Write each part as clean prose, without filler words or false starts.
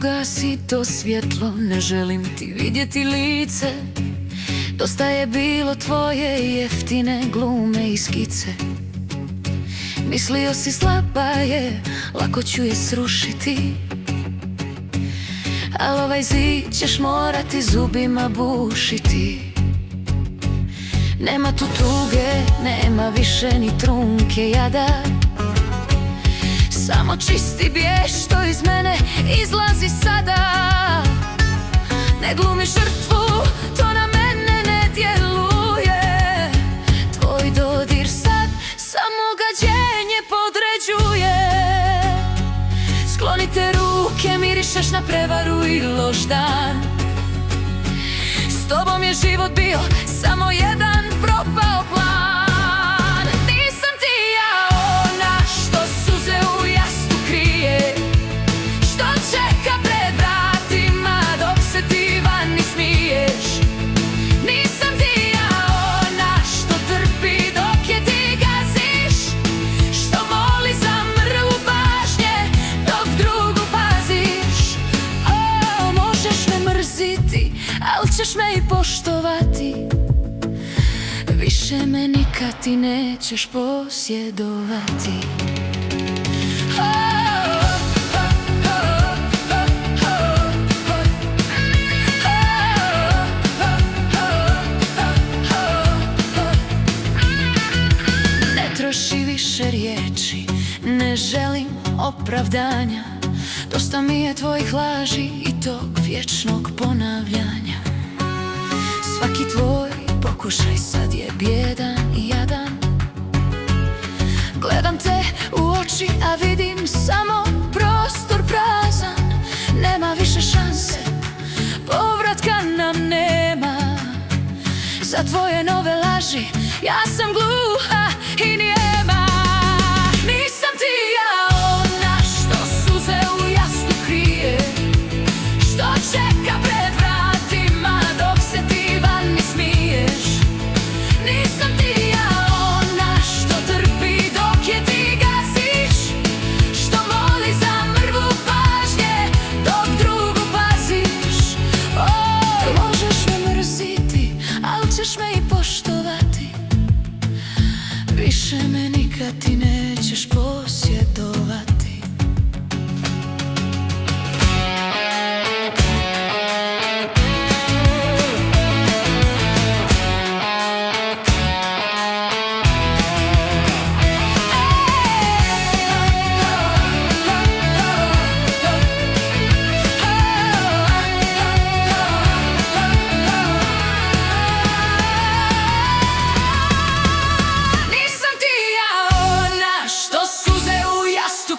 ugasi to svjetlo, ne želim ti vidjeti lice. Dosta je bilo tvoje jeftine glume i skice. Mislio si slaba je, lako ću je srušiti, al ovaj zid ćeš morati zubima bušiti. Nema tu tuge, nema više ni trunke jada, samo čisti biješ što iz mene izlazi sada. Ne glumi žrtvu, to na mene ne djeluje. Tvoj dodir sad samo gađenje podređuje. Sklonite ruke, mirišeš na prevaru i loš dan. S tobom je život bio samo jedan propao plan. Nisam ti ja ona što suze u jastu krije, što čeka pred vratima dok se ti vani smiješ. Nisam ti ja ona što trpi dok je ti gaziš, što moli za mrvu pažnje dok drugu paziš. O, možeš me mrziti, al ćeš me i poštovati. Više me nikad ti nećeš posjedovati. Ne troši više riječi, ne želim opravdanja. Dosta mi je tvojih laži i tog vječnog ponavljanja. Svaki tvoj pokušaj sad je bijedan i jadan. Gledam te u oči, a vidim samo prostor prazan. Nema više šanse, povratka nam nema. Za tvoje nove laži ja sam gluha i nijema. Nisam ti ja ona što suze u jastu krije, što čeka pred vratima dok se ti vani smiješ. Nisam ti ja ona što trpi dok je ti gaziš, što moli za mrvu pažnje dok drugu paziš. O, možeš me mrziti, al ćeš me i poštovati. Više me nikad ti nećeš posjedovati.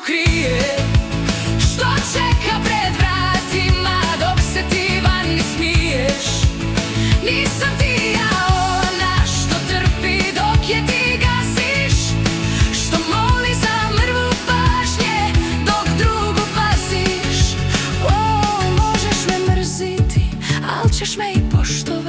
Krije, što čeka pred vratima dok se ti vani smiješ. Nisam ti ja ona što trpi dok je ti gaziš, što moli za mrvu pažnje dok drugu paziš. O, možeš me mrziti, al ćeš me i poštovati.